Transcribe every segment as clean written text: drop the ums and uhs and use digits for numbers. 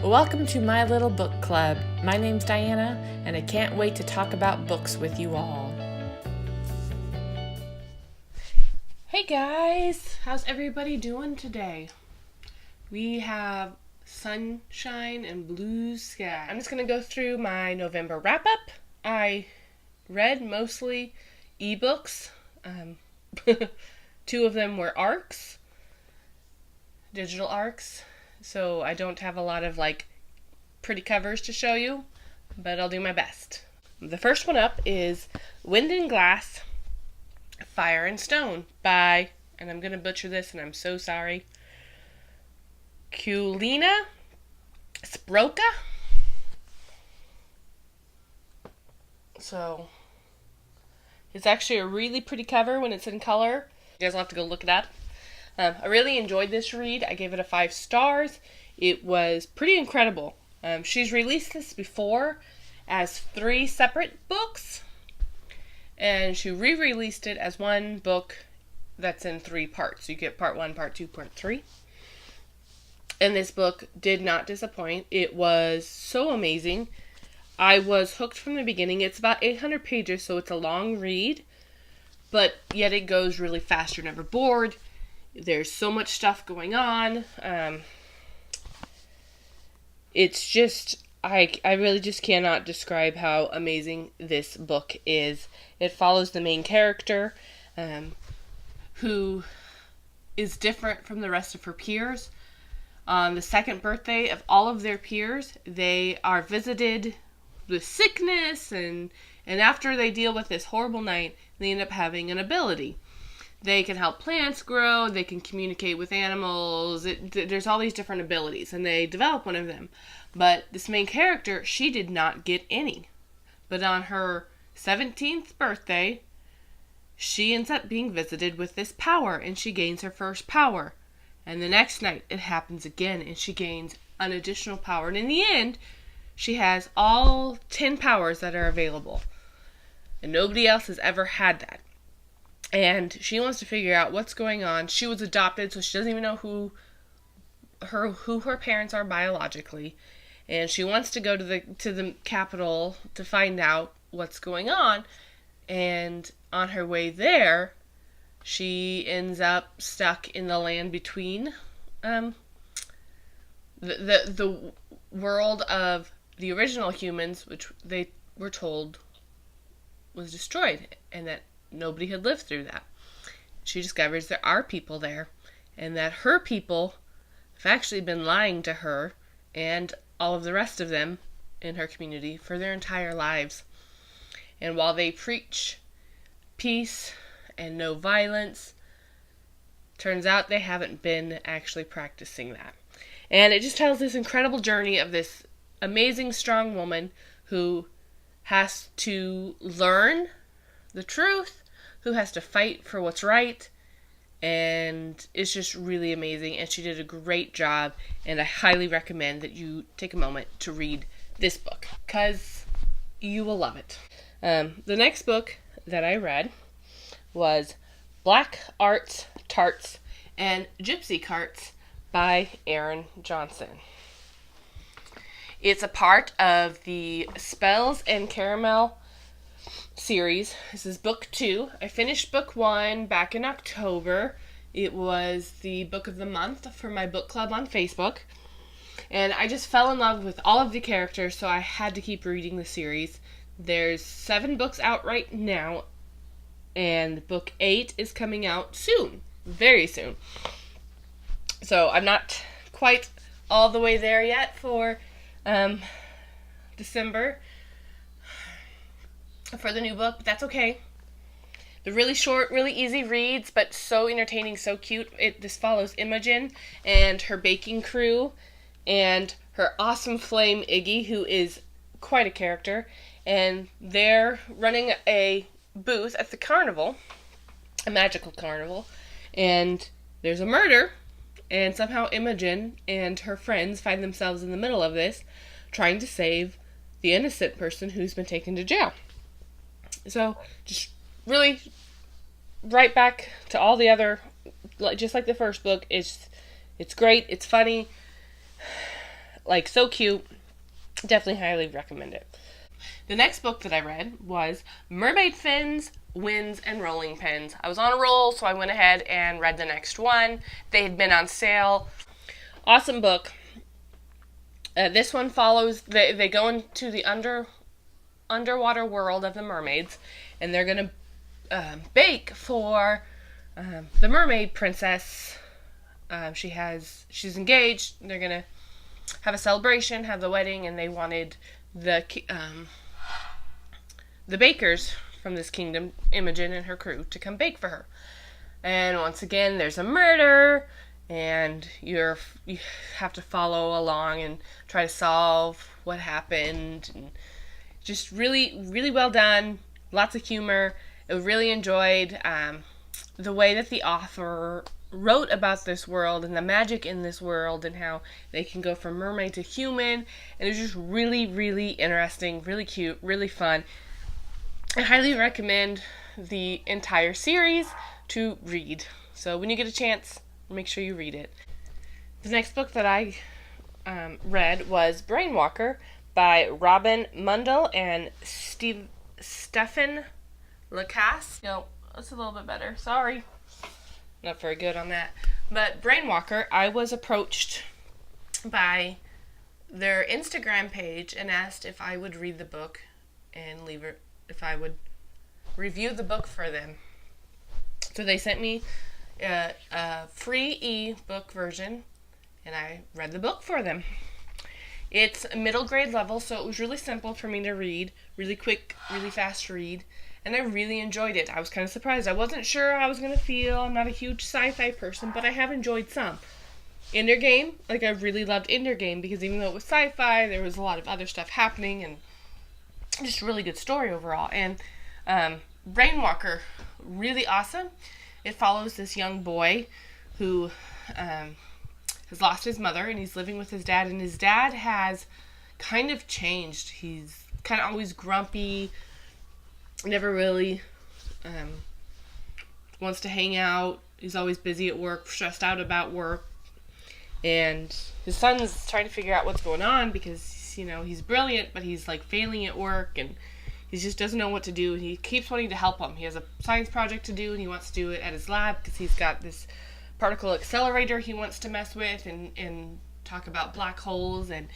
Welcome to my little book club. My name's Diana, and I can't wait to talk about books with you all. Hey guys, how's everybody doing today? We have sunshine and blue sky. I'm just going to go through my November wrap-up. I read mostly ebooks. 2 of them were ARCs, digital ARCs. So I don't have a lot of pretty covers to show you, but I'll do my best. The first one up is Wind and Glass, Fire and Stone by, and I'm going to butcher this and I'm so sorry, Kulina Sproka. So it's actually a really pretty cover when it's in color. You guys will have to go look it up. I really enjoyed this read. I gave it a 5 stars. It was pretty incredible. She's released this before as 3 separate books, and she re-released it as one book that's in 3 parts. You get part 1, part 2, part 3. And this book did not disappoint. It was so amazing. I was hooked from the beginning. It's about 800 pages, so it's a long read, but yet it goes really fast. You're never bored. There's so much stuff going on. It's just, I really just cannot describe how amazing this book is. It follows the main character, who is different from the rest of her peers. On the 2nd birthday of all of their peers, they are visited with sickness, and after they deal with this horrible night, they end up having an ability. They can help plants grow, they can communicate with animals, there's all these different abilities, and they develop one of them. But this main character, she did not get any. But on her 17th birthday, she ends up being visited with this power, and she gains her first power. And the next night, it happens again, and she gains an additional power. And in the end, she has all 10 powers that are available. And nobody else has ever had that. And she wants to figure out what's going on. She was adopted, so she doesn't even know who her parents are biologically. And she wants to go to the capital to find out what's going on. And on her way there, she ends up stuck in the land between the world of the original humans, which they were told was destroyed, and that nobody had lived through that. She discovers there are people there, and that her people have actually been lying to her and all of the rest of them in her community for their entire lives. And while they preach peace and no violence, turns out they haven't been actually practicing that. And it just tells this incredible journey of this amazing, strong woman who has to learn the truth, who has to fight for what's right, and it's just really amazing, and she did a great job, and I highly recommend that you take a moment to read this book, because you will love it. The next book that I read was Black Arts, Tarts, and Gypsy Carts by Erin Johnson. It's a part of the Spells and Caramel series. This is book 2. I finished book 1 back in October. It was the book of the month for my book club on Facebook. And I just fell in love with all of the characters, so I had to keep reading the series. There's 7 books out right now, and book 8 is coming out soon. Very soon. So I'm not quite all the way there yet for December for the new book, but that's okay. They're really short, really easy reads, but so entertaining, so cute. This follows Imogen and her baking crew and her awesome flame Iggy, who is quite a character, and they're running a booth at the carnival, a magical carnival, and there's a murder, and somehow Imogen and her friends find themselves in the middle of this, trying to save the innocent person who's been taken to jail. So, just really right back to all the other, just like the first book. It's great, it's funny. like so cute. Definitely highly recommend it. The next book that I read was Mermaid Fins, Winds, and Rolling Pins. I was on a roll, so I went ahead and read the next one. They had been on sale. Awesome book. This one follows, they go into the underwater world of the mermaids, and they're going to bake for the mermaid princess. She's engaged. They're going to have a celebration, have the wedding, and they wanted the bakers from this kingdom, Imogen and her crew, to come bake for her. And once again, there's a murder, and you have to follow along and try to solve what happened. And just really, really well done. Lots of humor. I really enjoyed the way that the author wrote about this world and the magic in this world and how they can go from mermaid to human. And it was just really, really interesting, really cute, really fun. I highly recommend the entire series to read. So when you get a chance, make sure you read it. The next book that I read was Brainwalker by Robin Mundell and Stephen Lacasse. No, that's a little bit better. Sorry. Not very good on that. But Brainwalker, I was approached by their Instagram page and asked if I would read the book and if I would review the book for them. So they sent me a free e-book version, and I read the book for them. It's a middle grade level, so it was really simple for me to read, really quick, really fast read, and I really enjoyed it. I was kind of surprised. I wasn't sure how I was going to feel. I'm not a huge sci-fi person, but I have enjoyed some. Ender Game, like I really loved Ender Game because even though it was sci-fi, there was a lot of other stuff happening and just really good story overall. And Brainwalker, really awesome. It follows this young boy who has lost his mother and he's living with his dad, and his dad has kind of changed. He's kind of always grumpy, never really wants to hang out. He's always busy at work, stressed out about work. And his son's trying to figure out what's going on because, you know, he's brilliant, but he's like failing at work and he just doesn't know what to do. He keeps wanting to help him. He has a science project to do and he wants to do it at his lab because he's got this particle accelerator he wants to mess with and talk about black holes. And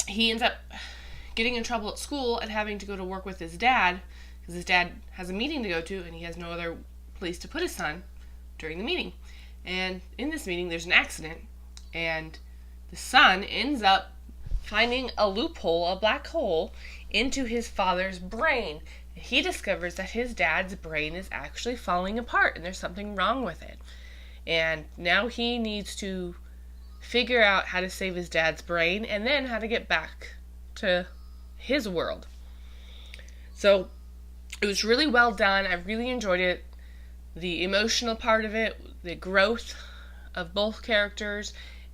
he ends up getting in trouble at school and having to go to work with his dad because his dad has a meeting to go to and he has no other place to put his son during the meeting. And in this meeting, there's an accident, and the son ends up finding a loophole, a black hole, into his father's brain. He discovers that his dad's brain is actually falling apart, and there's something wrong with it. And now he needs to figure out how to save his dad's brain, and then how to get back to his world. So, it was really well done. I really enjoyed it. The emotional part of it, the growth of both characters,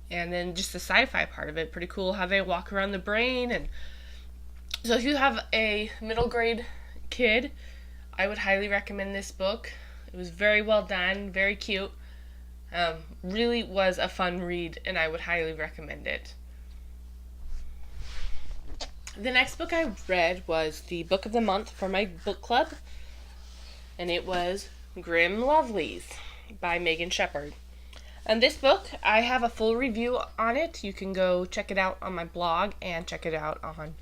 and then just the sci-fi part of it. Pretty cool how they walk around the brain. And so if you have a middle grade kid, I would highly recommend this book. It was very well done, very cute. Really was a fun read, and I would highly recommend it. The next book I read was the book of the month for my book club, and it was Grim Lovelies by Megan Shepherd. And this book, I have a full review on it. You can go check it out on my blog and check it out on,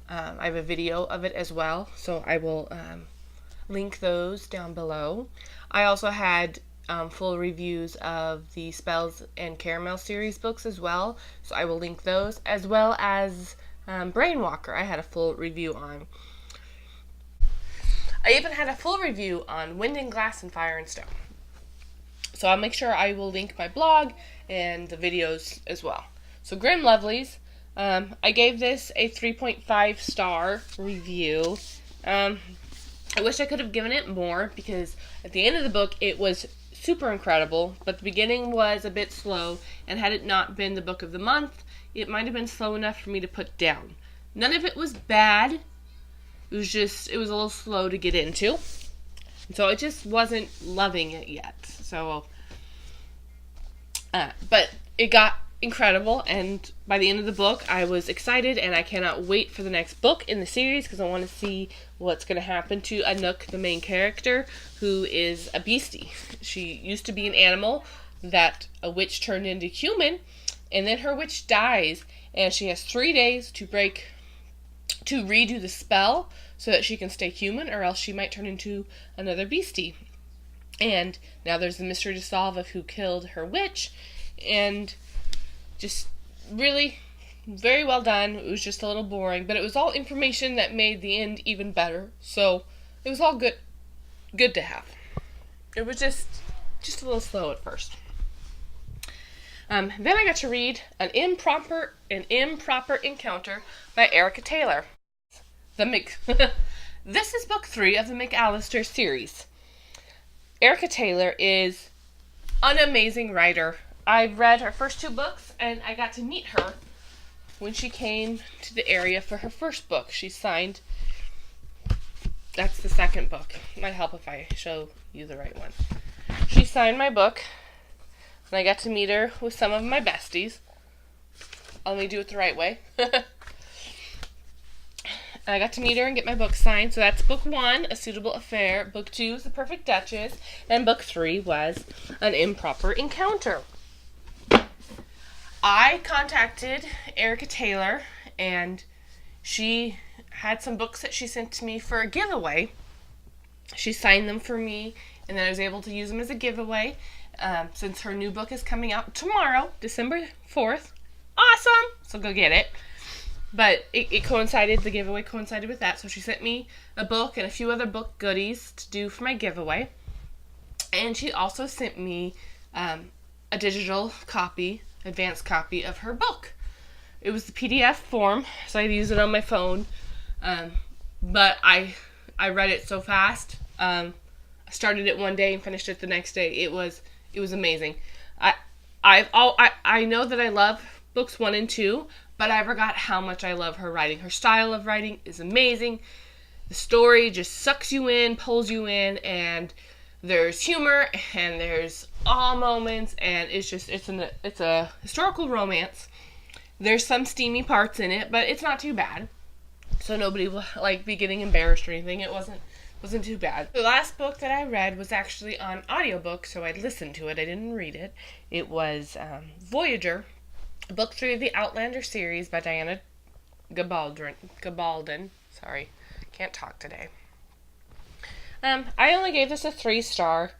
I have a video of it as well, so I will link those down below. I also had full reviews of the Spells and Caramel series books as well, so I will link those, as well as Brainwalker I had a full review on. I even had a full review on Wind and Glass and Fire and Stone. So I'll make sure I will link my blog and the videos as well. So Grim Lovelies, I gave this a 3.5 star review. I wish I could have given it more because at the end of the book it was super incredible, but the beginning was a bit slow, and had it not been the book of the month, it might have been slow enough for me to put down. None of it was bad. It was a little slow to get into. So I just wasn't loving it yet. So, but it got incredible, and by the end of the book I was excited, and I cannot wait for the next book in the series because I want to see what's going to happen to Anouk, the main character, who is a beastie. She used to be an animal that a witch turned into human, and then her witch dies, and she has 3 days to redo the spell so that she can stay human, or else she might turn into another beastie. And now there's the mystery to solve of who killed her witch, and just really very well done. It was just a little boring, but it was all information that made the end even better. So it was all good to have. It was just a little slow at first. Then I got to read An Improper Encounter by Erica Taylor. This is book 3 of the McAllister series. Erica Taylor is an amazing writer. I read her first 2 books, and I got to meet her when she came to the area for her first book. She signed, that's the second book. It might help if I show you the right one. She signed my book, and I got to meet her with some of my besties. Let me do it the right way. I got to meet her and get my book signed. So that's book 1, A Suitable Affair. Book 2 is The Perfect Duchess. And book 3 was An Improper Encounter. I contacted Erica Taylor, and she had some books that she sent to me for a giveaway. She signed them for me, and then I was able to use them as a giveaway since her new book is coming out tomorrow, December 4th. Awesome! So go get it. But it coincided, the giveaway coincided with that, so she sent me a book and a few other book goodies to do for my giveaway. And she also sent me a digital copy, advanced copy of her book. It was the PDF form, so I'd use it on my phone. But I read it so fast. I started it one day and finished it the next day. It was amazing. I know that I love books 1 and 2, but I forgot how much I love her writing. Her style of writing is amazing. The story just sucks you in, pulls you in, and there's humor and there's awe moments, and it's a historical romance. There's some steamy parts in it, but it's not too bad. So nobody will be getting embarrassed or anything. It wasn't too bad. The last book that I read was actually on audiobook, so I listened to it. I didn't read it. It was Voyager, book 3 of the Outlander series by Diana Gabaldon. Sorry, can't talk today. I only gave this a 3-star.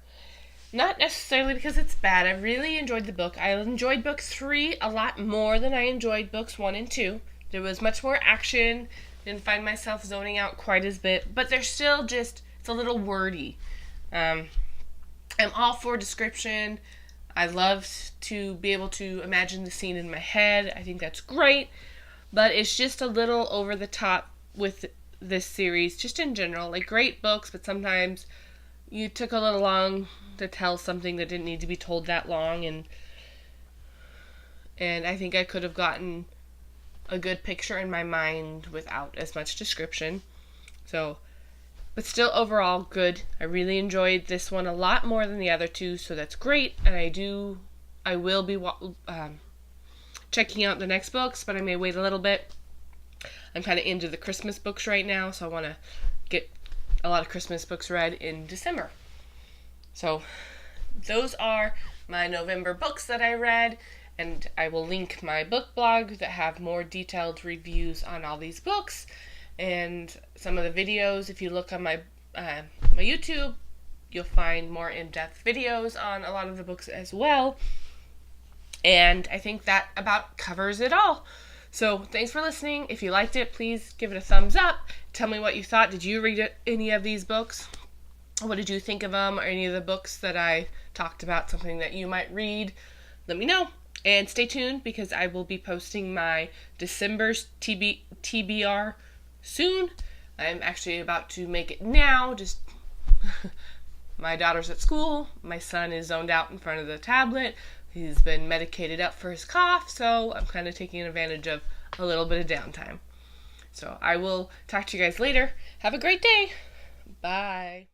Not necessarily because it's bad. I really enjoyed the book. I enjoyed book 3 a lot more than I enjoyed books 1 and 2. There was much more action. Didn't find myself zoning out quite as bit, but they're still just, it's a little wordy. I'm all for description. I love to be able to imagine the scene in my head. I think that's great, but it's just a little over the top with this series, just in general. Great books, but sometimes you took a little long to tell something that didn't need to be told that long, and I think I could have gotten a good picture in my mind without as much description. So, but still overall good. I really enjoyed this one a lot more than the other 2, so that's great. And I will be checking out the next books, but I may wait a little bit. I'm kind of into the Christmas books right now, so I want to get a lot of Christmas books read in December. So those are my November books that I read, and I will link my book blog that have more detailed reviews on all these books and some of the videos. If you look on my YouTube, you'll find more in-depth videos on a lot of the books as well. And I think that about covers it all. So thanks for listening. If you liked it, please give it a thumbs up. Tell me what you thought. Did you read any of these books? What did you think of them, or any of the books that I talked about, something that you might read? Let me know. And stay tuned, because I will be posting my December's TBR soon. I'm actually about to make it now. Just my daughter's at school. My son is zoned out in front of the tablet. He's been medicated up for his cough, so I'm kind of taking advantage of a little bit of downtime. So I will talk to you guys later. Have a great day. Bye.